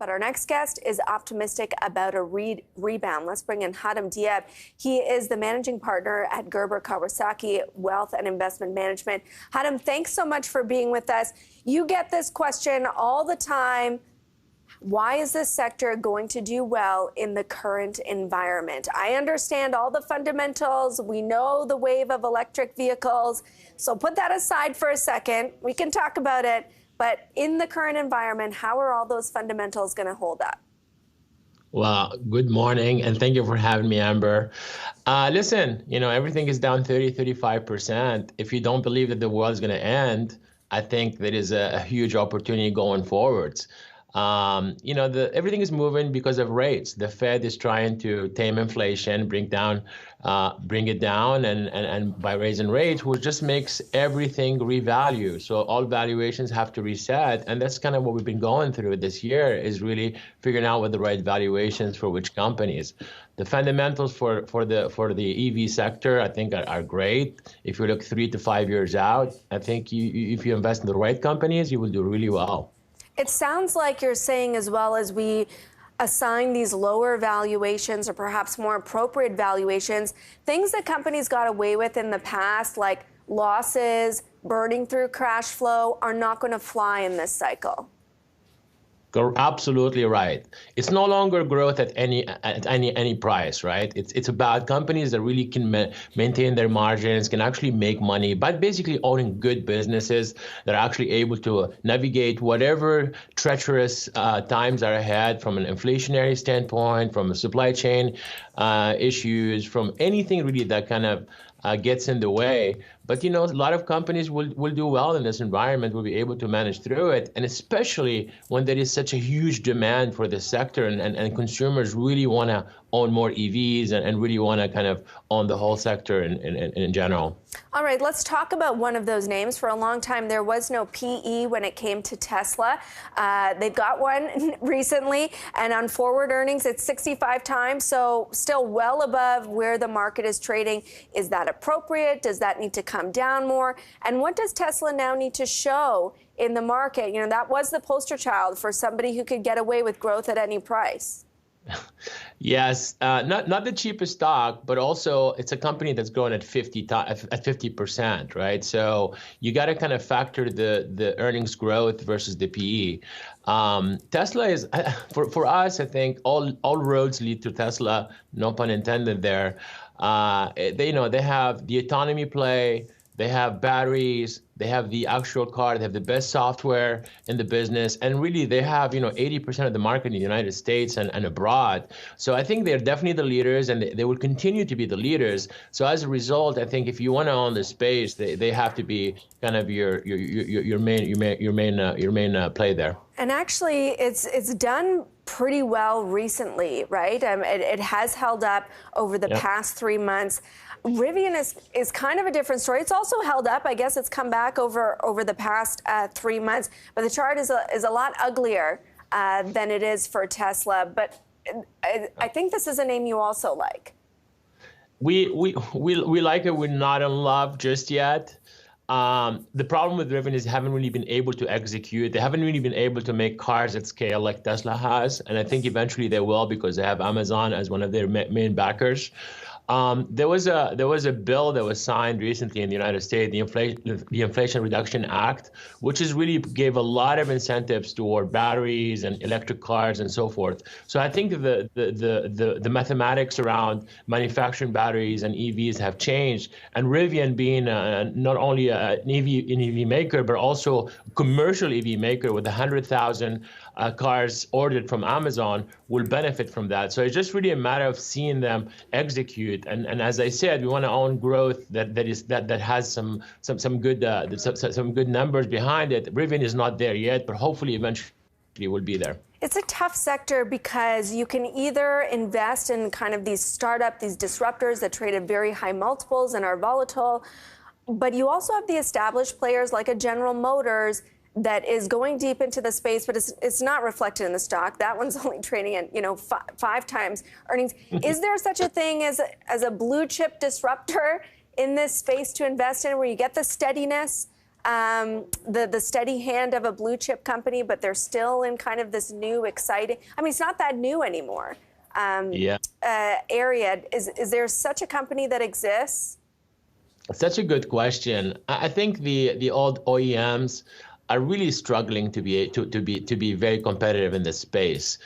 But our next guest is optimistic about a rebound. Let's bring in Hatem Dhiab. He is the managing partner at Gerber Kawasaki Wealth and Investment Management. Hatem, thanks so much for being with us. You get this question all the time. Why is this sector going to do well in the current environment? I understand all the fundamentals. We know the wave of electric vehicles. So put that aside for a second. We can talk about it. But in the current environment, how are all those fundamentals going to hold up? Well, good morning, and thank you for having me, Amber. Listen, everything is down 35%. If you don't believe that the world is going to end, I think there is a huge opportunity going forwards. Everything is moving because of rates. The Fed is trying to tame inflation, bring it down, and by raising rates, which just makes everything revalue. So all valuations have to reset, and that's kind of what we've been going through this year, is really figuring out what the right valuations for which companies. The fundamentals for the EV sector, I think, are great. If you look 3 to 5 years out, I think if you invest in the right companies, you will do really well. It sounds like you're saying, as well as we assign these lower valuations or perhaps more appropriate valuations, things that companies got away with in the past, like losses, burning through cash flow, are not going to fly in this cycle. Absolutely right. It's no longer growth at any price, right? It's about companies that really can maintain their margins, can actually make money, but basically owning good businesses that are actually able to navigate whatever treacherous times are ahead, from an inflationary standpoint, from a supply chain issues, from anything really that kind of gets in the way. But, a lot of companies will do well in this environment, will be able to manage through it. And especially when there is such a huge demand for this sector and consumers really want to own more EVs and really want to kind of own the whole sector in general. All right, let's talk about one of those names. For a long time, there was no PE when it came to Tesla. They've got one recently, and on forward earnings, it's 65 times, so still well above where the market is trading. Is that appropriate? Does that need to come down more? And what does Tesla now need to show in the market? That was the poster child for somebody who could get away with growth at any price. Yes, not the cheapest stock, but also it's a company that's growing at 50%, right? So you got to kind of factor the earnings growth versus the PE. Tesla is, for us, I think all roads lead to Tesla. No pun intended there. They have the autonomy play. They have batteries, they have the actual car, they have the best software in the business, and really they have 80% of the market in the United States and abroad. So I think they're definitely the leaders, and they will continue to be the leaders. So as a result, I think if you want to own the space, they have to be kind of your main play there. And actually, it's done pretty well recently, right? It has held up over the past 3 months. Rivian is kind of a different story. It's also held up. I guess it's come back over the past 3 months, but the chart is a lot uglier than it is for Tesla. But I think this is a name you also like. We like it. We're not in love just yet. The problem with Rivian is they haven't really been able to execute. They haven't really been able to make cars at scale like Tesla has. And I think eventually they will, because they have Amazon as one of their main backers. There was a bill that was signed recently in the United States, the Inflation Reduction Act, which is really gave a lot of incentives toward batteries and electric cars and so forth. So I think the mathematics around manufacturing batteries and EVs have changed. And Rivian, being not only an EV maker, but also commercial EV maker with 100,000 cars ordered from Amazon, will benefit from that. So it's just really a matter of seeing them execute. And as I said, we want to own growth that has some good numbers behind it. Rivian is not there yet, but hopefully eventually will be there. It's a tough sector because you can either invest in kind of these these disruptors that trade at very high multiples and are volatile, but you also have the established players like a General Motors that is going deep into the space, but it's not reflected in the stock. That one's only trading at 5 times earnings. Is there such a thing as a blue chip disruptor in this space to invest in, where you get the steadiness the steady hand of a blue chip company, but they're still in kind of this new, exciting, I mean, it's not that new anymore, area. Is there such a company that exists? Such a good question. I think the old OEMs are really struggling to be very competitive in this space.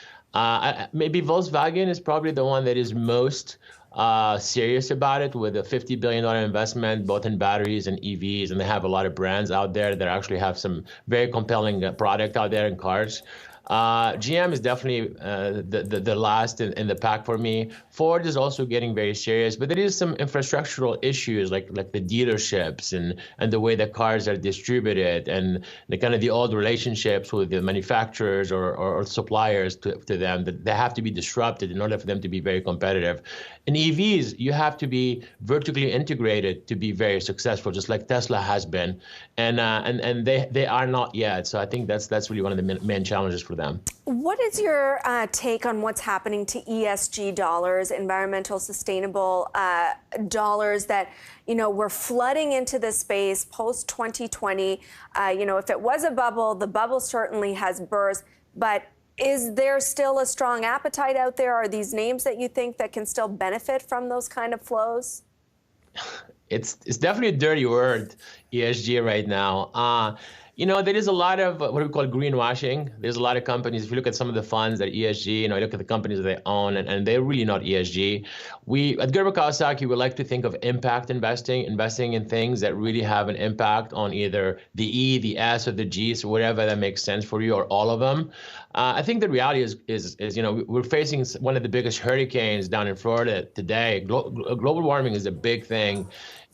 Maybe Volkswagen is probably the one that is most serious about it, with a $50 billion investment both in batteries and EVs, and they have a lot of brands out there that actually have some very compelling product out there in cars. GM is definitely the last in the pack for me. Ford is also getting very serious, but there is some infrastructural issues like the dealerships and the way the cars are distributed, and the kind of the old relationships with the manufacturers or suppliers to them, that they have to be disrupted in order for them to be very competitive. In EVs, you have to be vertically integrated to be very successful, just like Tesla has been, and they are not yet. So I think that's really one of the main challenges for them. What is your take on what's happening to ESG dollars, environmental sustainable dollars that, we're flooding into this space post 2020? If it was a bubble, the bubble certainly has burst, but is there still a strong appetite out there? Are these names that you think that can still benefit from those kind of flows? It's definitely a dirty word, ESG, right now. There is a lot of what we call greenwashing. There's a lot of companies, if you look at some of the funds that are ESG, you look at the companies that they own, and they're really not ESG. We, at Gerber Kawasaki, we like to think of impact investing in things that really have an impact on either the E, the S, or the G, so whatever that makes sense for you, or all of them. I think the reality is we're facing one of the biggest hurricanes down in Florida today. Global warming is a big thing.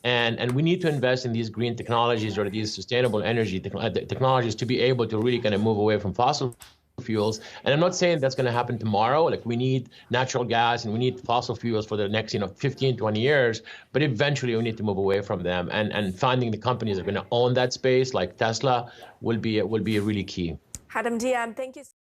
And we need to invest in these green technologies or these sustainable energy technologies to be able to really kind of move away from fossil fuels. And I'm not saying that's going to happen tomorrow. Like, we need natural gas and we need fossil fuels for the next 15, 20 years. But eventually we need to move away from them. And finding the companies that are going to own that space, like Tesla, will be really key. Hatem Dhiab, thank you.